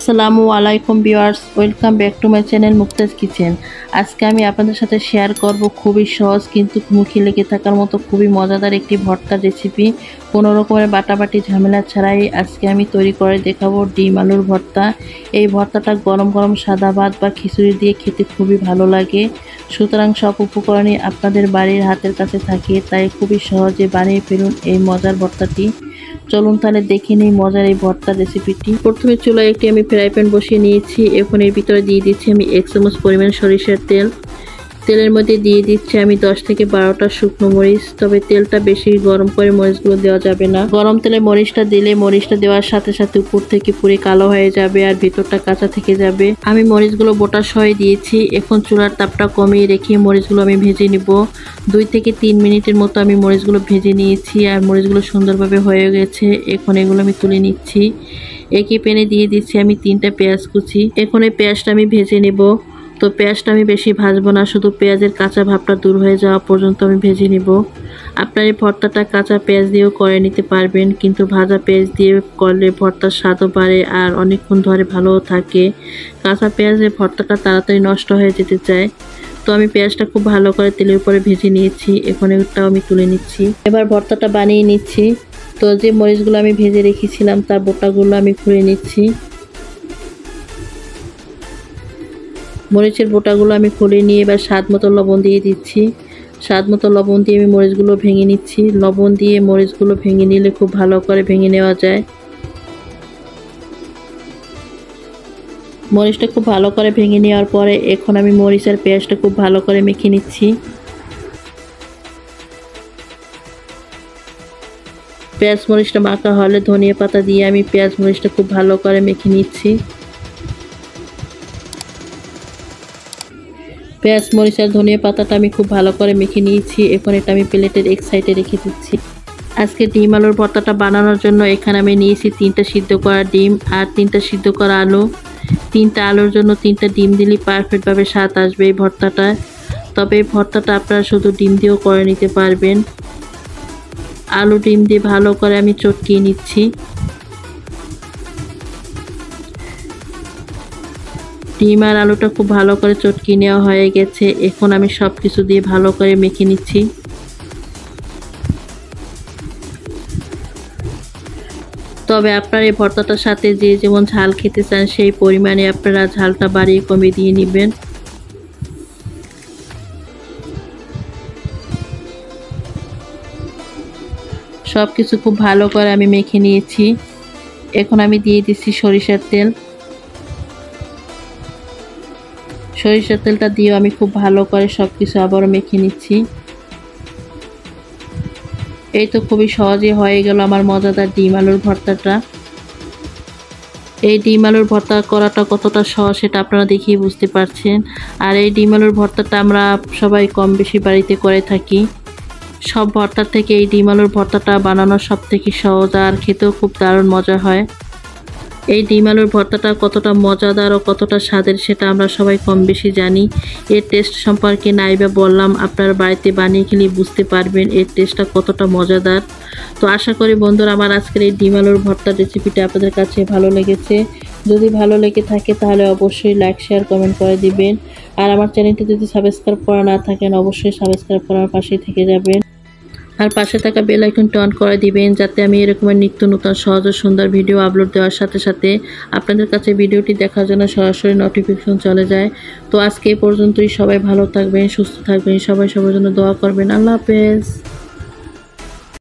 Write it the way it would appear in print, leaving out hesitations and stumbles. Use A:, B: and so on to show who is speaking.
A: আসসালামু আলাইকুম viewers, welcome back to my channel Muktaz kitchen. আজকে আমি আপনাদের সাথে শেয়ার করব খুবই সহজ কিন্তু মুখে লেগে থাকার মতো খুবই মজাদার একটি ভর্তার রেসিপি। কোনো রকমের বাটাবাটি ঝামেলা ছাড়াই আজকে আমি তৈরি করে দেখাবো ডিম আলুর ভর্তা। এই ভর্তাটা গরম গরম সাদা ভাত বা খিচুড়ি দিয়ে খেতে খুবই ভালো লাগে। সুতরাং সব উপকরণই আপনাদের বাড়ির হাতের কাছে থাকে, তাই খুবই সহজে বানিয়ে ফেলুন এই মজার ভর্তাটি। চলুন তাহলে দেখে নিই মজার এই ভর্তার রেসিপিটি। প্রথমে চুলায় একটি আমি ফ্রাই প্যান বসিয়ে নিয়েছি। এখন এর ভিতরে দিয়ে দিচ্ছি আমি 1 চামচ পরিমাণ সরিষার তেল। তেলের মধ্যে দিয়ে দিচ্ছি আমি 10 থেকে 12টা শুকনো মরিচ। তবে তেলটা বেশি গরম করে মরিচগুলো দেওয়া যাবে না। গরম তেলে মরিচটা দিলে মরিচটা দেওয়ার সাথে সাথে উপর থেকে পুরো কালো হয়ে যাবে আর ভিতরটা কাঁচা থেকে যাবে। আমি মরিচগুলো বোটা সহ দিয়েছি। এখন চুলার তাপটা কমিয়ে রেখে মরিচগুলো আমি ভেজে নিব। 2 থেকে 3 মিনিটের মতো আমি মরিচগুলো ভেজে নিয়েছি আর মরিচগুলো সুন্দরভাবে হয়ে গেছে। এখন এগুলো আমি তুলে নিচ্ছি। একই প্যানে দিয়ে দিচ্ছি আমি 3টা পেঁয়াজ কুচি। এখন এই পেঁয়াজটা আমি ভেজে নেব। তো পেঁয়াজটা আমি বেশি ভাজবো না, শুধু পেঁয়াজের কাঁচা ভাবটা দূর হয়ে যাওয়া পর্যন্ত আমি ভেজে নেব। আপনার এই ভর্তাটা কাঁচা পেঁয়াজ দিয়েও করে নিতে পারবেন, কিন্তু ভাজা পেঁয়াজ দিয়ে করলে ভর্তার স্বাদও বাড়ে আর অনেকক্ষণ ধরে ভালোও থাকে। কাঁচা পেঁয়াজের ভর্তাটা তাড়াতাড়ি নষ্ট হয়ে যেতে চায়। তো আমি পেঁয়াজটা খুব ভালো করে তেলের উপরে ভেজে নিয়েছি। এখন এটাও আমি তুলে নিচ্ছি। এবার ভর্তাটা বানিয়ে নিচ্ছি। তো যে মরিচগুলো আমি ভেজে রেখেছিলাম তার বোটাগুলো আমি খুলে নিচ্ছি। মরিচের বোটাগুলো আমি খুলে নিয়ে এবার স্বাদ মতো লবণ দিয়ে দিচ্ছি। স্বাদ মতো লবণ দিয়ে আমি মরিচগুলো ভেঙে নিচ্ছি। লবণ দিয়ে মরিচগুলো ভেঙে নিলে খুব ভালো করে ভেঙে নেওয়া যায়। মরিচটা খুব ভালো করে ভেঙে নেওয়ার পরে এখন আমি মরিচ আর পেঁয়াজটা খুব ভালো করে মেখে নিচ্ছি। পেঁয়াজ মরিচটা মাখা হলে ধনিয়া পাতা দিয়ে আমি পেঁয়াজ মরিচটা খুব ভালো করে মেখে নিচ্ছি। পেঁয়াজ মরিচ আর ধনিয়া পাতাটা আমি খুব ভালো করে মেখে নিয়েছি। এখন এটা আমি প্লেটের এক সাইডে রেখে দিচ্ছি। আজকে ডিম আলুর ভর্তাটা বানানোর জন্য এখানে আমি নিয়েছি 3টা সিদ্ধ করা ডিম আর 3টা সিদ্ধ করা আলু। 3টা আলুর জন্য 3টা ডিম দিলে পারফেক্টভাবে স্বাদ আসবে এই ভর্তাটা। তবে এই ভর্তাটা আপনারা শুধু ডিম দিয়েও করে নিতে পারবেন। আলু ডিম দিয়ে ভালো করে আমি চটকিয়ে নিচ্ছি। ডিম আর আলুটা খুব ভালো করে চটকিয়ে নেওয়া হয়ে গেছে। এখন আমি সব কিছু দিয়ে ভালো করে মেখে নিচ্ছি। তবে আপনার এই ভর্তাটার সাথে যে যেমন ঝাল খেতে চান সেই পরিমাণে আপনারা ঝালটা বাড়িয়ে কমিয়ে দিয়ে নেবেন। সব কিছু খুব ভালো করে আমি মেখে নিয়েছি। এখন আমি দিয়ে দিচ্ছি সরিষার তেল। সরিষার তেলটা দিয়েও আমি খুব ভালো করে সব কিছু আবারও মেখে নিচ্ছি। এই তো খুবই সহজে হয়ে গেল আমার মজাদার ডিম আলুর ভর্তাটা। এই ডিম আলুর ভর্তা করাটা কতটা সহজ সেটা আপনারা দেখেই বুঝতে পারছেন। আর এই ডিম আলুর ভর্তাটা আমরা সবাই কম বেশি বাড়িতে করে থাকি। সব ভর্তার থেকে এই ডিম আলুর ভর্তাটা বানানো সব থেকে সহজ আর খেতেও খুব দারুণ মজা হয়। এই ডিম আলুর ভর্তাটা কতটা মজাদার ও কতটা স্বাদের সেটা আমরা সবাই কম বেশি জানি। এর টেস্ট সম্পর্কে নাইবা বললাম, আপনারা বাড়িতে বানিয়ে খেলে বুঝতে পারবেন এর টেস্টটা কতটা মজাদার। তো আশা করি বন্ধুরা আমার আজকের এই ডিম আলুর ভর্তার রেসিপিটা আপনাদের কাছে ভালো লেগেছে। যদি ভালো লেগে থাকে তাহলে অবশ্যই লাইক শেয়ার কমেন্ট করে দিবেন। আর আমার চ্যানেলটি যদি সাবস্ক্রাইব করা না থাকেন অবশ্যই সাবস্ক্রাইব করার পাশেই থেকে যাবেন। আর পাশে থাকা বেল আইকনটি অন করে দিবেন যাতে আমি এরকমের নিত্য নতুন সহজ ও সুন্দর ভিডিও আপলোড দেওয়ার সাথে সাথে আপনাদের কাছে ভিডিওটি দেখার জন্য সরাসরি নোটিফিকেশন চলে যায়। তো আজকে এই পর্যন্তই। সবাই ভালো থাকবেন, সুস্থ থাকবেন, সবাই সবার জন্য দোয়া করবেন। আল্লাহ হাফেজ।